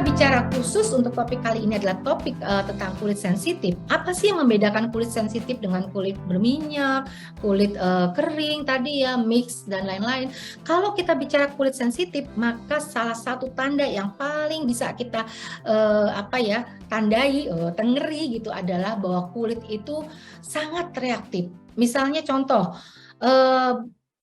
kita bicara khusus untuk topik kali ini adalah topik tentang kulit sensitif. Apa sih yang membedakan kulit sensitif dengan kulit berminyak, kulit kering tadi ya, mix dan lain-lain. Kalau kita bicara kulit sensitif, maka salah satu tanda yang paling bisa kita tandai, tengeri gitu adalah bahwa kulit itu sangat reaktif. Misalnya contoh,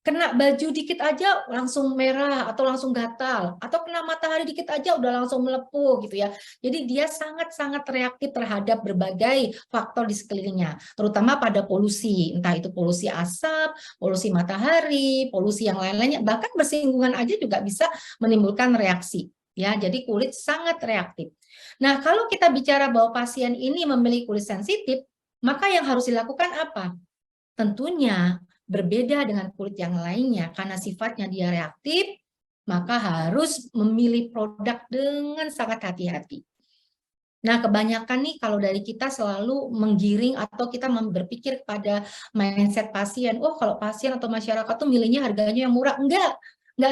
kena baju dikit aja langsung merah atau langsung gatal, atau kena matahari dikit aja udah langsung melepuh gitu ya. Jadi dia sangat-sangat reaktif terhadap berbagai faktor di sekelilingnya, terutama pada polusi, entah itu polusi asap, polusi matahari, polusi yang lain-lainnya, bahkan bersinggungan aja juga bisa menimbulkan reaksi. Ya, jadi kulit sangat reaktif. Nah, kalau kita bicara bahwa pasien ini memiliki kulit sensitif, maka yang harus dilakukan apa? Tentunya berbeda dengan kulit yang lainnya, karena sifatnya dia reaktif, maka harus memilih produk dengan sangat hati-hati. Nah, kebanyakan nih kalau dari kita selalu menggiring atau kita berpikir pada mindset pasien, oh kalau pasien atau masyarakat tuh milihnya harganya yang murah. Enggak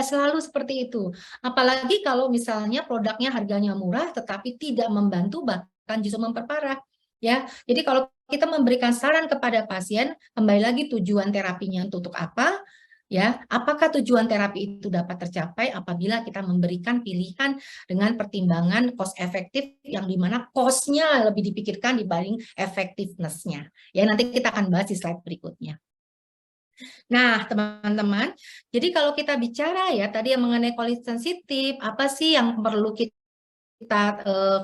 selalu seperti itu. Apalagi kalau misalnya produknya harganya murah tetapi tidak membantu, bahkan justru memperparah. Ya, jadi kalau kita memberikan saran kepada pasien, kembali lagi tujuan terapinya untuk apa? Ya, apakah tujuan terapi itu dapat tercapai apabila kita memberikan pilihan dengan pertimbangan cost efektif, yang dimana cost-nya lebih dipikirkan dibanding effectiveness-nya. Ya, nanti kita akan bahas di slide berikutnya. Nah, teman-teman, jadi kalau kita bicara ya tadi yang mengenai kulit sensitif, apa sih yang perlu kita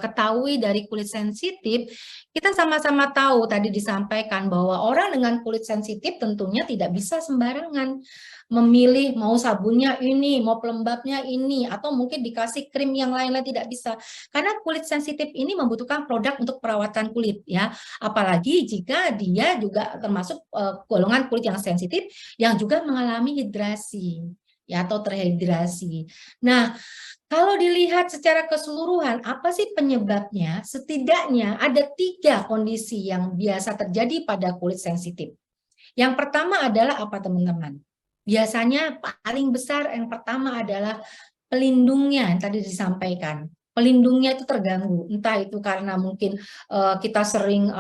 ketahui dari kulit sensitif? Kita sama-sama tahu tadi disampaikan bahwa orang dengan kulit sensitif tentunya tidak bisa sembarangan memilih mau sabunnya ini, mau pelembabnya ini, atau mungkin dikasih krim yang lain-lain, tidak bisa. Karena kulit sensitif ini membutuhkan produk untuk perawatan kulit ya. Apalagi jika dia juga termasuk golongan kulit yang sensitif yang juga mengalami hidrasi ya atau terhidrasi. Nah, kalau dilihat secara keseluruhan, apa sih penyebabnya? Setidaknya ada 3 kondisi yang biasa terjadi pada kulit sensitif. Yang pertama adalah apa, teman-teman? Biasanya paling besar yang pertama adalah pelindungnya yang tadi disampaikan. Pelindungnya itu terganggu, entah itu karena mungkin kita sering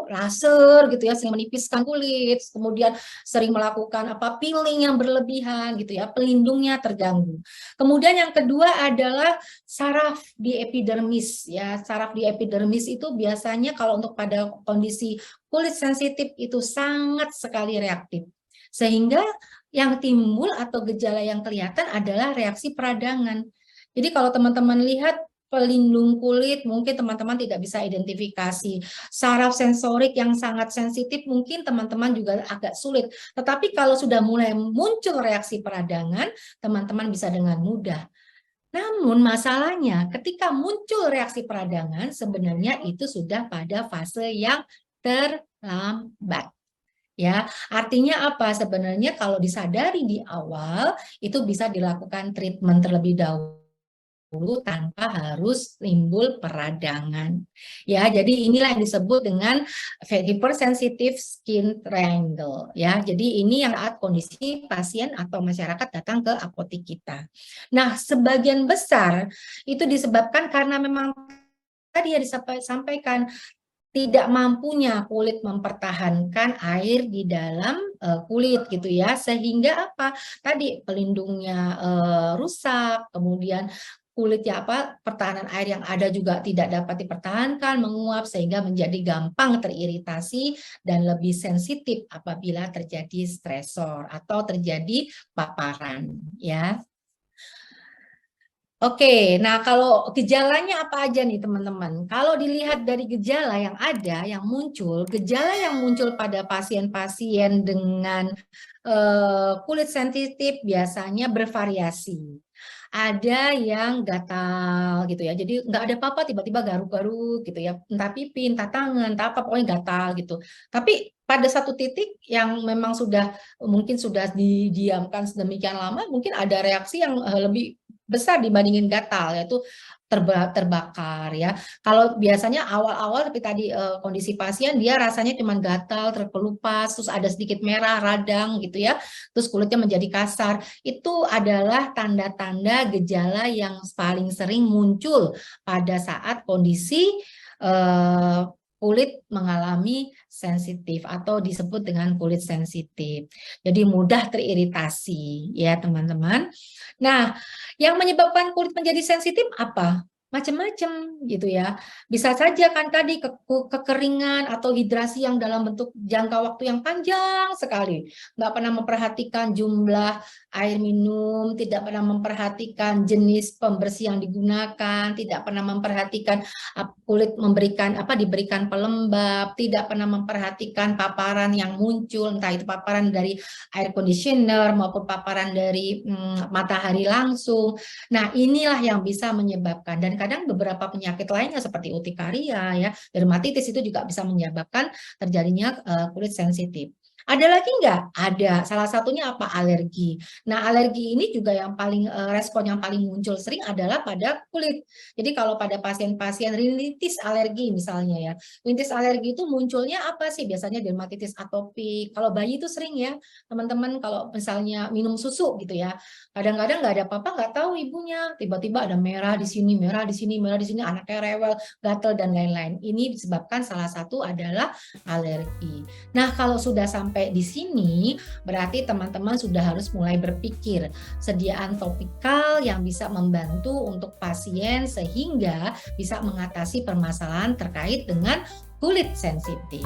laser gitu ya, sering menipiskan kulit, kemudian sering melakukan peeling yang berlebihan gitu ya, pelindungnya terganggu. Kemudian yang kedua adalah saraf di epidermis ya. Saraf di epidermis itu biasanya kalau untuk pada kondisi kulit sensitif itu sangat sekali reaktif. Sehingga yang timbul atau gejala yang kelihatan adalah reaksi peradangan. Jadi kalau teman-teman lihat pelindung kulit, mungkin teman-teman tidak bisa identifikasi. Saraf sensorik yang sangat sensitif mungkin teman-teman juga agak sulit. Tetapi kalau sudah mulai muncul reaksi peradangan, teman-teman bisa dengan mudah. Namun masalahnya ketika muncul reaksi peradangan, sebenarnya itu sudah pada fase yang terlambat. Ya, artinya apa? Sebenarnya kalau disadari di awal, itu bisa dilakukan treatment terlebih dahulu tanpa harus timbul peradangan. Ya, jadi inilah yang disebut dengan hypersensitive skin triangle. Ya, jadi ini yang saat kondisi pasien atau masyarakat datang ke apotek kita. Nah, sebagian besar itu disebabkan karena memang tadi ya disampaikan tidak mampunya kulit mempertahankan air di dalam kulit gitu ya, sehingga apa tadi pelindungnya rusak, kemudian kulitnya pertahanan air yang ada juga tidak dapat dipertahankan, menguap sehingga menjadi gampang teriritasi dan lebih sensitif apabila terjadi stresor atau terjadi paparan ya. Oke, nah kalau gejalanya apa aja nih teman-teman? Kalau dilihat dari gejala yang ada, yang muncul pada pasien-pasien dengan kulit sensitif biasanya bervariasi. Ada yang gatal gitu ya, jadi nggak ada apa-apa tiba-tiba garuk-garuk gitu ya, entah pipi, entah tangan, entah apa, pokoknya gatal gitu. Tapi pada satu titik yang memang mungkin sudah didiamkan sedemikian lama, mungkin ada reaksi yang lebih besar dibandingin gatal, yaitu terbakar ya. Kalau biasanya awal-awal seperti tadi kondisi pasien dia rasanya cuma gatal, terkelupas, terus ada sedikit merah, radang gitu ya. Terus kulitnya menjadi kasar. Itu adalah tanda-tanda gejala yang paling sering muncul pada saat kondisi eh, kulit mengalami sensitif atau disebut dengan kulit sensitif. Jadi mudah teriritasi ya teman-teman. Nah, yang menyebabkan kulit menjadi sensitif apa? Macam-macam gitu ya. Bisa saja kan tadi kekeringan atau hidrasi yang dalam bentuk jangka waktu yang panjang sekali. Nggak pernah memperhatikan jumlah air minum, tidak pernah memperhatikan jenis pembersih yang digunakan, tidak pernah memperhatikan kulit diberikan pelembab, tidak pernah memperhatikan paparan yang muncul, entah itu paparan dari air conditioner maupun paparan dari matahari langsung. Nah, inilah yang bisa menyebabkan, dan kadang beberapa penyakit lainnya seperti urtikaria ya, dermatitis itu juga bisa menyebabkan terjadinya kulit sensitif. Ada lagi nggak? Ada. Salah satunya apa? Alergi. Nah, alergi ini juga yang paling respon yang paling muncul sering adalah pada kulit. Jadi kalau pada pasien-pasien rinitis alergi misalnya ya, rinitis alergi itu munculnya apa sih? Biasanya dermatitis atopik. Kalau bayi itu sering ya, teman-teman kalau misalnya minum susu gitu ya, kadang-kadang nggak ada apa-apa, nggak tahu ibunya, tiba-tiba ada merah di sini, merah di sini, merah di sini, anaknya rewel, gatal dan lain-lain. Ini disebabkan salah satu adalah alergi. Nah, kalau sudah sampai di sini, berarti teman-teman sudah harus mulai berpikir sediaan topikal yang bisa membantu untuk pasien sehingga bisa mengatasi permasalahan terkait dengan kulit sensitif.